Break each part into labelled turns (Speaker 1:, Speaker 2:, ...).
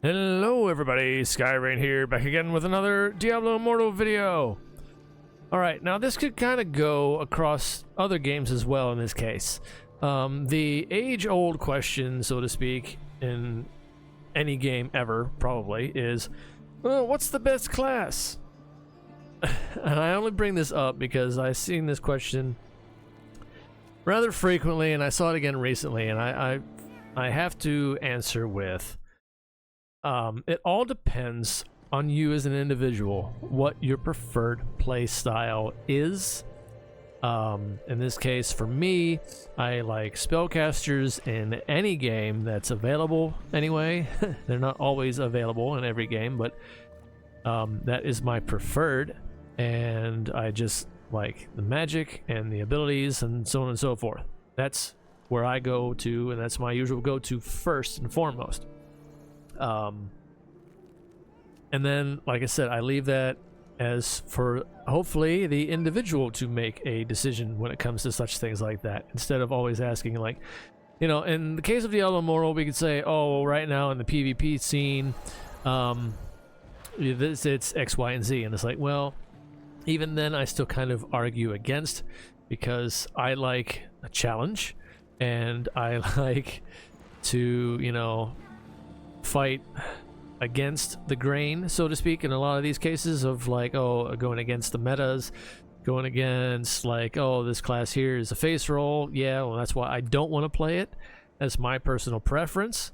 Speaker 1: Hello everybody, Skyrain here, back again with another Diablo Immortal video. Alright, now this could kind of go across other games as well in this case. The age-old question, so to speak, in any game ever, probably, is, well, what's the best class? And I only bring this up because I've seen this question rather frequently, and I saw it again recently, and I have to answer with... it all depends on you as an individual, what your preferred play style is. In this case, for me, I like spellcasters in any game that's available anyway. They're not always available in every game, but that is my preferred, and I just like the magic and the abilities and so on and so forth. That's where I go to, and that's my usual go-to first and foremost. And then, like I said, I leave that as for hopefully the individual to make a decision when it comes to such things like that, instead of always asking, like, you know, in the case of Diablo Immortal, we could say, oh, well, right now in the PvP scene, it's X, Y, and Z, and it's like, well, even then I still kind of argue against, because I like a challenge, and I like to, you know, fight against the grain, so to speak, in a lot of these cases of, like, oh, going against the metas, going against, like, oh, this class here is a face roll. Yeah, well, that's why I don't want to play it. That's my personal preference.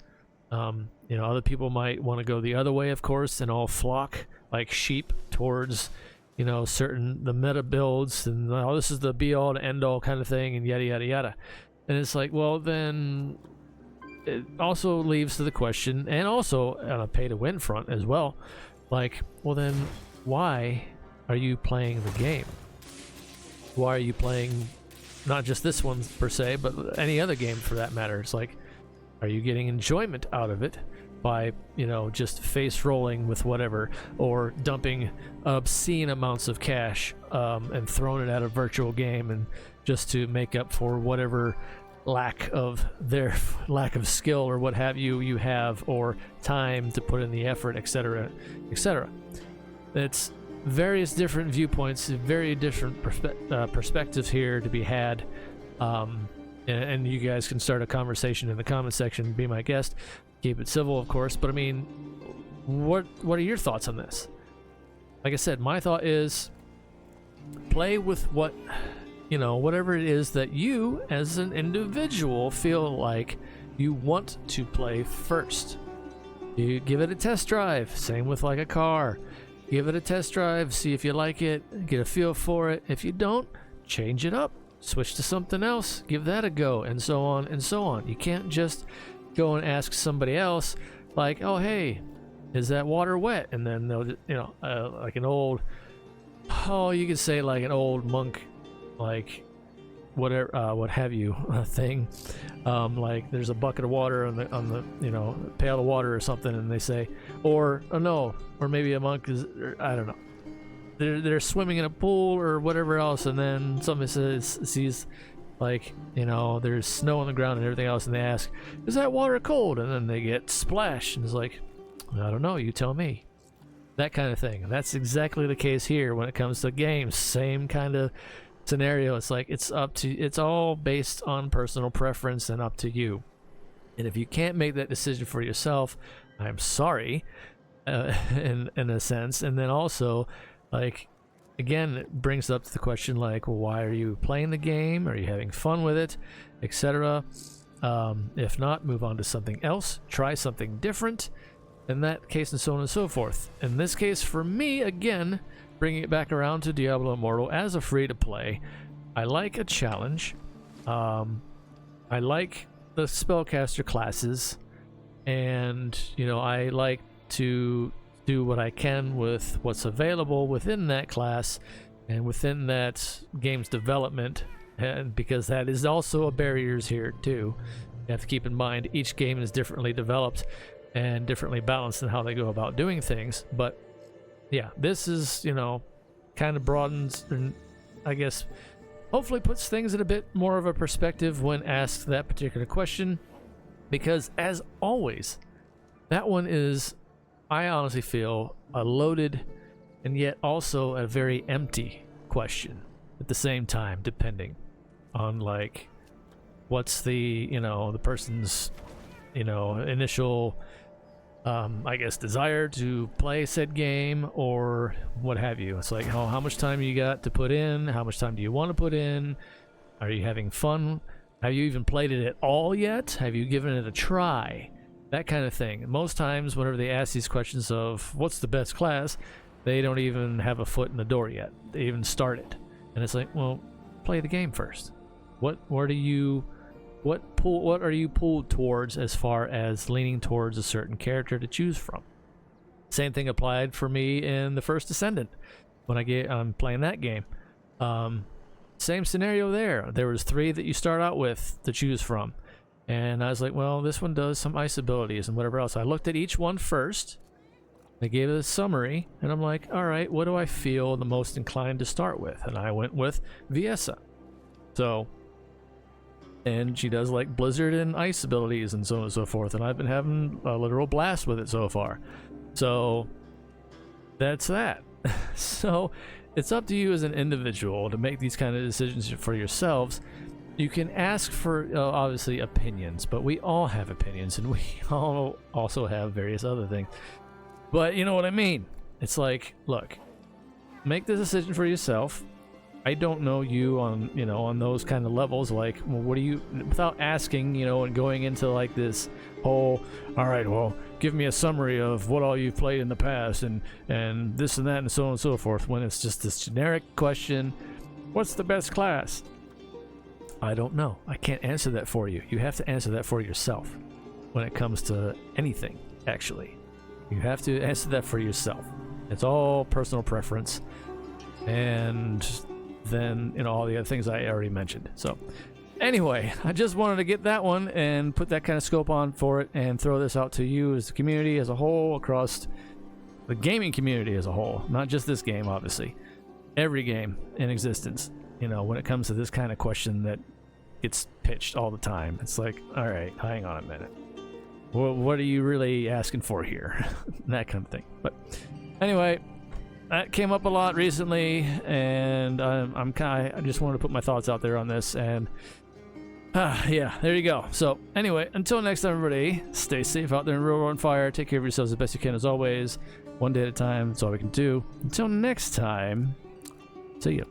Speaker 1: You know, other people might want to go the other way, of course, and all flock like sheep towards, you know, the meta builds, and oh, this is the be-all to end-all kind of thing, and yada yada yada. And it's like, well, then it also leaves to the question, and also on a pay-to-win front as well, like, well, then why are you playing the game? Why are you playing not just this one per se, but any other game for that matter? It's like, are you getting enjoyment out of it by, you know, just face rolling with whatever, or dumping obscene amounts of cash and throwing it at a virtual game, and just to make up for whatever lack of skill or what have you have, or time to put in the effort, etc., etc. It's various different viewpoints, very different perspectives here to be had, and you guys can start a conversation in the comment section. Be my guest, keep it civil, of course, but I mean, what are your thoughts on this? Like I said, my thought is play with what, you know, whatever it is that you as an individual feel like you want to play first. You give it a test drive. Same with like a car. Give it a test drive, see if you like it, get a feel for it. If you don't, change it up, switch to something else, give that a go, and so on and so on. You can't just go and ask somebody else, like, oh, hey, is that water wet? And then they'll, you know, like an old, oh, you could say like an old monk, like whatever, what have you, thing, like there's a bucket of water on the you know, pail of water or something, and they say, or oh no, or maybe a monk is, or, I don't know, they're swimming in a pool or whatever else, and then somebody sees, like, you know, there's snow on the ground and everything else, and they ask, is that water cold? And then they get splashed, and it's like, I don't know, you tell me. That kind of thing. And that's exactly the case here when it comes to games. Same kind of scenario. It's like, it's all based on personal preference and up to you. And if you can't make that decision for yourself, I'm sorry, in a sense. And then also, like, again, it brings up the question, like, well, why are you playing the game? Are you having fun with it, etc.? If not, move on to something else, try something different in that case, and so on and so forth. In this case, for me, again, bringing it back around to Diablo Immortal as a free-to-play, I like a challenge. I like the spellcaster classes, and, you know, I like to do what I can with what's available within that class and within that game's development, and because that is also a barriers here too. You have to keep in mind each game is differently developed and differently balanced in how they go about doing things. But yeah, this is, you know, kind of broadens and I guess hopefully puts things in a bit more of a perspective when asked that particular question, because as always, that one is I honestly feel a loaded and yet also a very empty question at the same time, depending on like what's the, you know, the person's, you know, initial I guess desire to play said game or what have you. It's like, oh, how much time you got to put in, how much time do you want to put in, are you having fun, have you even played it at all yet, have you given it a try, that kind of thing. Most times whenever they ask these questions of what's the best class, they don't even have a foot in the door yet, they even started. And it's like, well, play the game first. What are you pulled towards as far as leaning towards a certain character to choose from? Same thing applied for me in the first Descendant when I'm playing that game. Same scenario there. There was 3 that you start out with to choose from, and I was like, well, this one does some ice abilities and whatever else. I looked at each one first. They gave it a summary, and I'm like, all right, what do I feel the most inclined to start with? And I went with Viessa. So, and she does like blizzard and ice abilities and so on and so forth, and I've been having a literal blast with it so far. So that's that. So it's up to you as an individual to make these kind of decisions for yourselves. You can ask for obviously opinions, but we all have opinions, and we all also have various other things. But you know what I mean? It's like, look, make the decision for yourself. I don't know you on, you know, on those kind of levels. Like, well, what do you, without asking, you know, and going into like this whole, all right, well, give me a summary of what all you've played in the past and this and that and so on and so forth. When it's just this generic question, what's the best class? I don't know. I can't answer that for you. You have to answer that for yourself when it comes to anything, actually. You have to answer that for yourself. It's all personal preference. And then, you know, all the other things I already mentioned. So anyway, I just wanted to get that one and put that kind of scope on for it and throw this out to you as the community as a whole, across the gaming community as a whole. Not just this game, obviously. Every game in existence, you know, when it comes to this kind of question that gets pitched all the time. It's like, all right, hang on a minute. What are you really asking for here? That kind of thing. But anyway, that came up a lot recently, and I just wanted to put my thoughts out there on this, and yeah, there you go. So anyway, until next time, everybody, stay safe out there in real world fire. Take care of yourselves as best you can, as always. One day at a time. That's all we can do. Until next time, see ya.